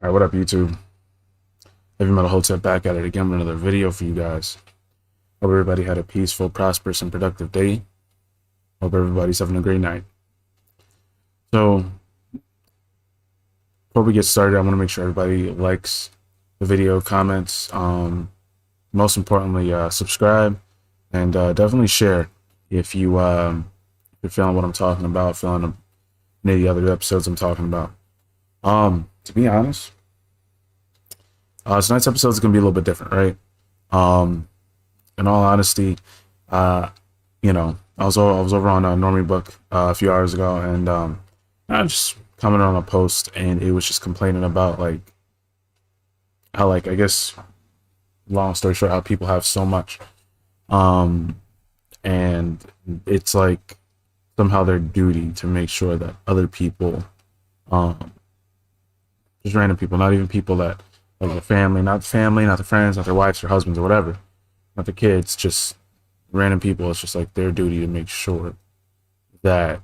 All right, what up, YouTube? Heavy Metal Hotep back at it again with another video for you guys. Hope everybody had a peaceful, prosperous, and productive day. Hope everybody's having a great night. So, before we get started, I want to make sure everybody likes the video, comments, most importantly, subscribe, and definitely share if you're feeling what I'm talking about, feeling any of the other episodes I'm talking about. To be honest, tonight's episode is gonna be a little bit different, right? In all honesty, I was over on Normie Book a few hours ago, and I just commented on a post, and it was just complaining about like how, like, I guess, long story short, how people have so much, um, and it's like somehow their duty to make sure that other people, um, just random people, not even people that like the family, not the friends, not their wives or husbands or whatever, not the kids, just random people. It's just like their duty to make sure that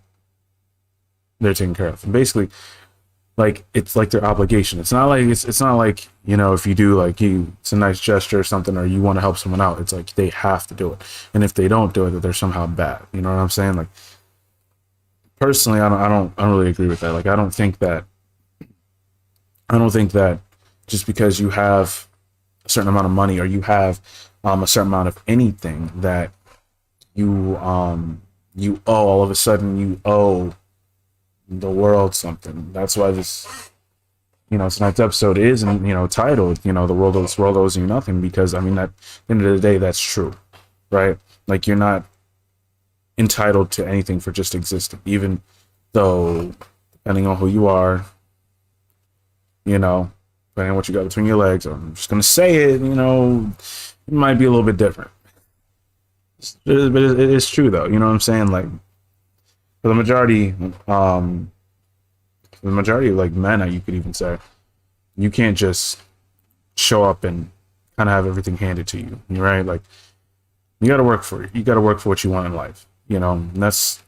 they're taken care of. And basically, like, it's like their obligation. It's not like if you do, like, it's a nice gesture or something, or you want to help someone out. It's like they have to do it, and if they don't do it, that they're somehow bad. You know what I'm saying? Like, personally, I don't really agree with that. Like, I don't think that just because you have a certain amount of money, or you have a certain amount of anything, that you owe, all of a sudden you owe the world something. That's why tonight's episode is, and titled, the world owes you nothing, because I mean, at the end of the day, that's true, right? Like, you're not entitled to anything for just existing, even though, depending on who you are, depending on what you got between your legs, I'm just gonna say it, it might be a little bit different. But it's true, though. You know what I'm saying? Like, for the majority, of, like, men, you could even say, you can't just show up and kind of have everything handed to you, right? Like, you got to work for it. You got to work for what you want in life, and that's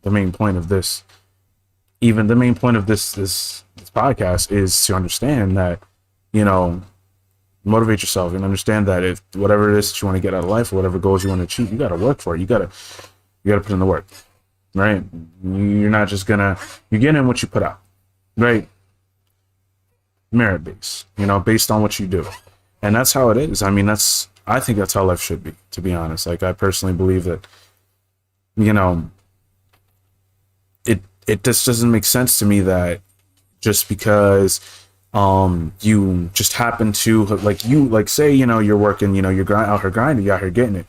the main point of this. Even the main point of this podcast is to understand that, you know, motivate yourself and understand that if whatever it is that you want to get out of life, or whatever goals you want to achieve, you got to work for it. You got to put in the work, right? You're not just gonna, you get in what you put out, right? Merit based, based on what you do. And that's how it is. I mean, I think that's how life should be, to be honest. Like, I personally believe that, it just doesn't make sense to me that just because you just happen to, like, say, you're working, out here grinding, you're out here getting it,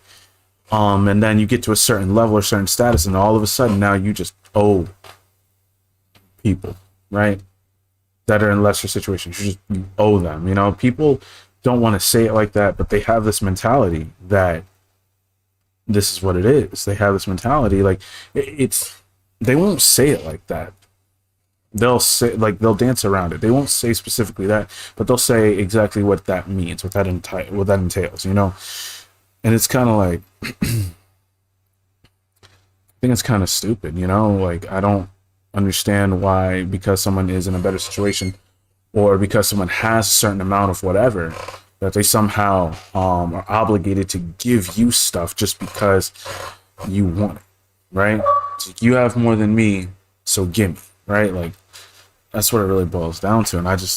and then you get to a certain level or certain status, and all of a sudden now you just owe people, right, that are in lesser situations. You owe them. People don't want to say it like that, but they have this mentality that this is what it is. They have this mentality, like, it's, they won't say it like that. They'll say, like, they'll dance around it. They won't say specifically that, but they'll say exactly what that means, what that entails, And it's kind of like, I think it's kind of stupid, Like, I don't understand why, because someone is in a better situation, or because someone has a certain amount of whatever, that they somehow are obligated to give you stuff just because you want it, right? It's like, you have more than me, so give me, right? Like, that's what it really boils down to. And I don't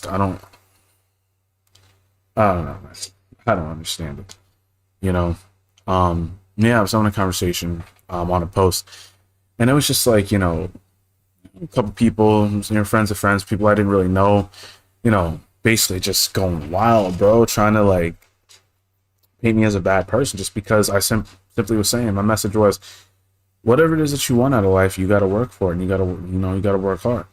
know, man. I don't understand it. Yeah, I was having a conversation on a post, and it was just like, a couple people, friends of friends, people I didn't really know, basically just going wild, bro, trying to, like, paint me as a bad person just because I simply was saying, my message was, whatever it is that you want out of life, you got to work for it, and you got to, you got to work hard.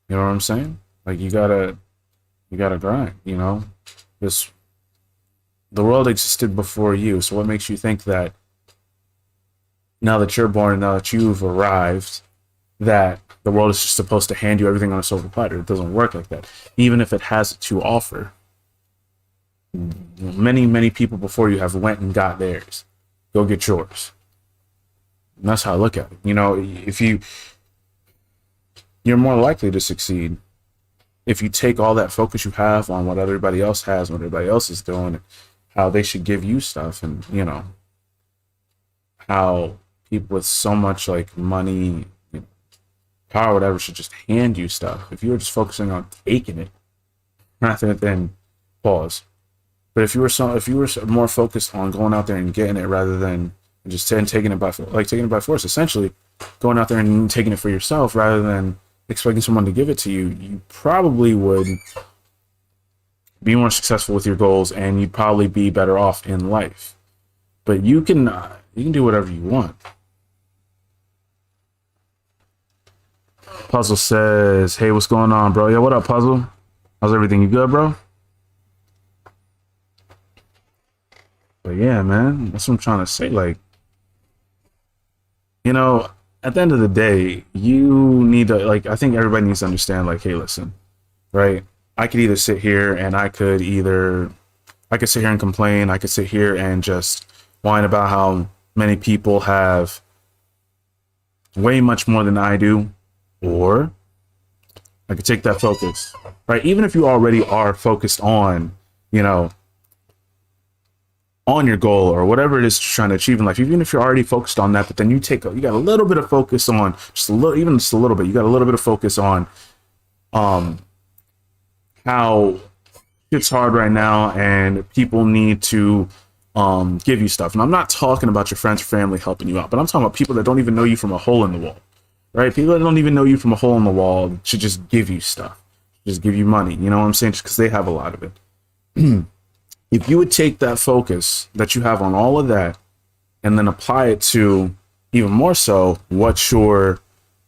You know what I'm saying? Like, you gotta grind. This The world existed before you, so what makes you think that now that you're born, now that you've arrived, that the world is just supposed to hand you everything on a silver platter? It doesn't work like that. Even if it has it to offer, many people before you have went and got theirs. Go get yours. And that's how I look at it. If you're more likely to succeed if you take all that focus you have on what everybody else has, what everybody else is doing, how they should give you stuff, and you know how people with so much like money, power, whatever, should just hand you stuff. If you were just focusing on taking it rather than pause. But if you were more focused on going out there and getting it rather than just taking it by force, essentially going out there and taking it for yourself rather than expecting someone to give it to you, you probably would be more successful with your goals, and you'd probably be better off in life. But you can do whatever you want. Puzzle says, "Hey, what's going on, bro?" Yeah, what up, Puzzle? How's everything? You good, bro? But yeah, man, that's what I'm trying to say. Like, you know, at the end of the day, you need to, like, I think everybody needs to understand, like, hey, listen, right? I could either sit here and I could sit here and complain. I could sit here and just whine about how many people have way much more than I do, or I could take that focus, right? Even if you already are focused on, you know, on your goal or whatever it is you're trying to achieve in life, even if you're already focused on that, but then you got a little bit of focus on just a little bit, you got a little bit of focus on how it's hard right now and people need to give you stuff. And I'm not talking about your friends or family helping you out, but I'm talking about people that don't even know you from a hole in the wall, right? People that don't even know you from a hole in the wall should just give you stuff, just give you money. You know what I'm saying? Just because they have a lot of it. If you would take that focus that you have on all of that and then apply it to even more so what you're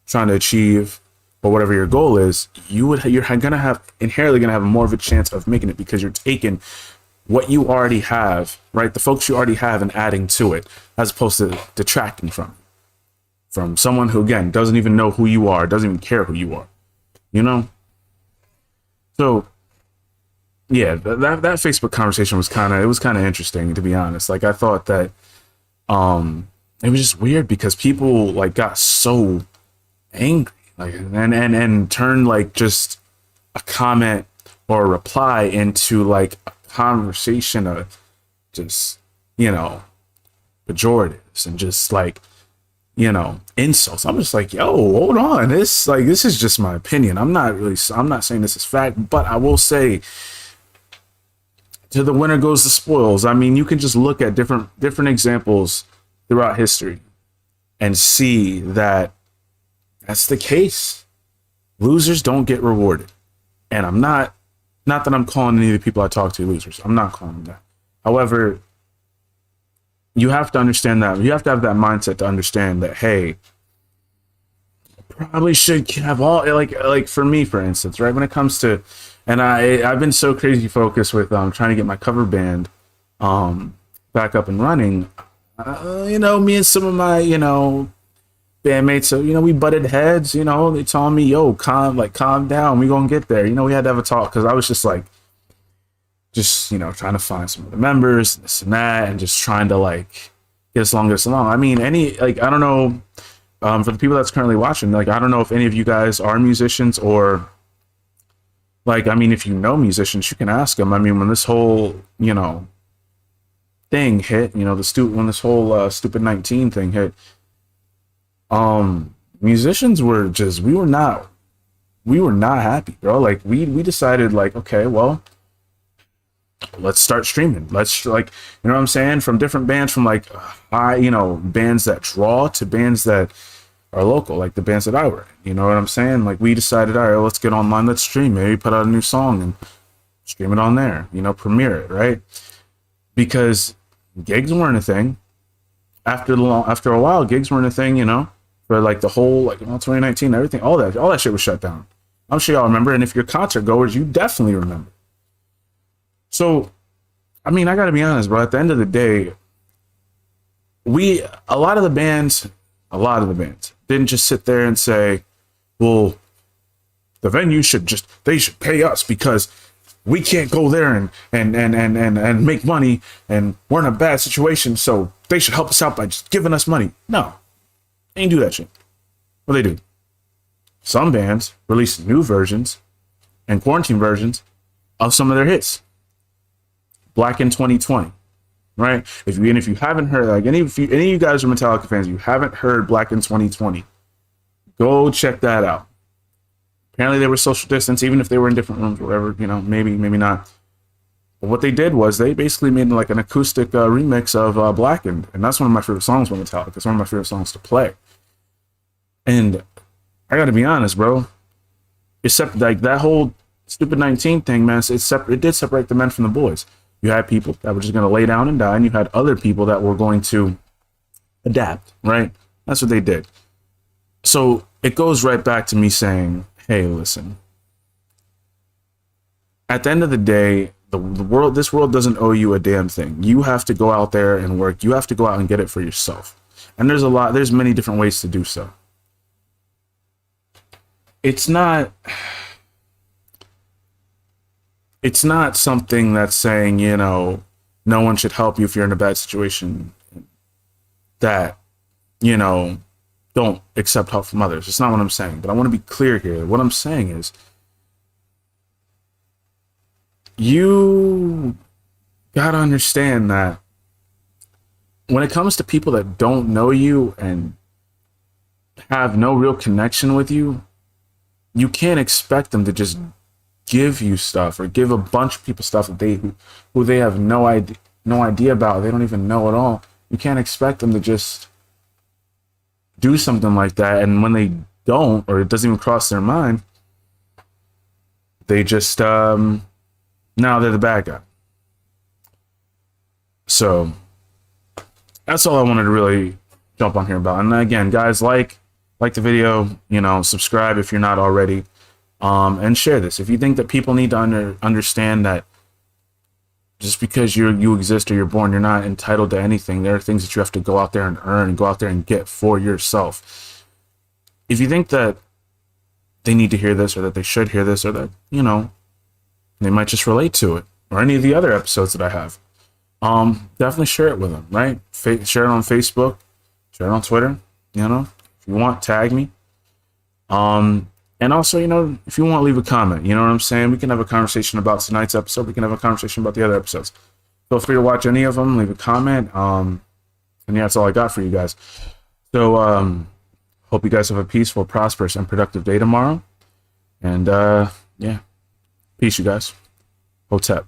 trying to achieve or whatever your goal is, you're inherently gonna have more of a chance of making it, because you're taking what you already have, right? The focus you already have, and adding to it, as opposed to detracting from someone who, again, doesn't even know who you are, doesn't even care who you are, you know? So yeah, that Facebook conversation was kind of interesting, to be honest. Like, I thought that it was just weird because people like got so angry, like, and turned like just a comment or a reply into like a conversation of just, you know, pejoratives and just like, you know, insults. I'm just like, yo, hold on, this is just my opinion. I'm not saying this is fact, but I will say, to the winner goes the spoils. I mean, you can just look at different examples throughout history and see that that's the case. Losers don't get rewarded. And I'm not that I'm calling any of the people I talk to losers. I'm not calling them that. However, you have to understand that. You have to have that mindset to understand that, hey, probably should have all, like for me, for instance, right? When it comes to, and I've been so crazy focused with trying to get my cover band back up and running. You know, me and some of my, you know, bandmates, so, you know, we butted heads. You know, they told me, yo, calm down, we gonna get there. You know, we had to have a talk, because I was just like, you know, trying to find some of the members, this and that, and just trying to like get us along. I mean, I don't know, for the people that's currently watching, like, I don't know if any of you guys are musicians, or like, I mean, if you know musicians, you can ask them. I mean, when this whole, you know, thing hit, you know, when this whole stupid 19 thing hit, musicians were just, we were not happy, bro. Like, we decided, like, okay, well, let's start streaming. Let's, like, you know what I'm saying? From different bands, from like high, you know, bands that draw to bands that are local, like the bands that I were in, you know what I'm saying? Like, we decided, all right, let's get online, let's stream, maybe put out a new song and stream it on there, you know, premiere it, right? Because gigs weren't a thing. After a while, gigs weren't a thing, you know, for like the whole, like, you know, 2019, everything, all that shit was shut down. I'm sure y'all remember, and if you're concert goers, you definitely remember. So, I mean, I gotta be honest, bro, at the end of the day, a lot of the bands didn't just sit there and say, well, the venue should pay us because we can't go there and make money, and we're in a bad situation, so they should help us out by just giving us money. No, they ain't do that shit. What they do? Some bands release new versions and quarantine versions of some of their hits. Black in 2020, right? If you haven't heard, like any of you guys are Metallica fans, you haven't heard Black in 2020, go check that out. Apparently they were social distance, even if they were in different rooms, whatever, you know, maybe not. But what they did was they basically made like an acoustic remix of Blackened, and that's one of my favorite songs by Metallica. It's one of my favorite songs to play. And I gotta be honest, bro. Except like that whole stupid 19 thing, man. It did separate the men from the boys. You had people that were just gonna lay down and die, and you had other people that were going to adapt. Right? That's what they did. So it goes right back to me saying, "Hey, listen. At the end of the day, this world doesn't owe you a damn thing. You have to go out there and work. You have to go out and get it for yourself. And there's many different ways to do so. It's not something that's saying, you know, no one should help you if you're in a bad situation, that, you know, don't accept help from others. It's not what I'm saying, but I want to be clear here. What I'm saying is, you gotta understand that when it comes to people that don't know you and have no real connection with you, you can't expect them to just give you stuff or give a bunch of people stuff that who they have no idea about. They don't even know at all. You can't expect them to just do something like that, and when they don't, or it doesn't even cross their mind, they just now they're the bad guy. So that's all I wanted to really jump on here about. And again, guys, like the video, you know, subscribe if you're not already, and share this. If you think that people need to understand that just because you exist or you're born, you're not entitled to anything. There are things that you have to go out there and earn and go out there and get for yourself. If you think that they need to hear this, or that they should hear this, or that, you know, they might just relate to it, or any of the other episodes that I have, definitely share it with them, right? Share it on Facebook, share it on Twitter, you know, if you want, tag me. And also, you know, if you want to leave a comment, you know what I'm saying? We can have a conversation about tonight's episode. We can have a conversation about the other episodes. Feel free to watch any of them, leave a comment. And yeah, that's all I got for you guys. So, hope you guys have a peaceful, prosperous, and productive day tomorrow. And, yeah. Peace, you guys. Hotep.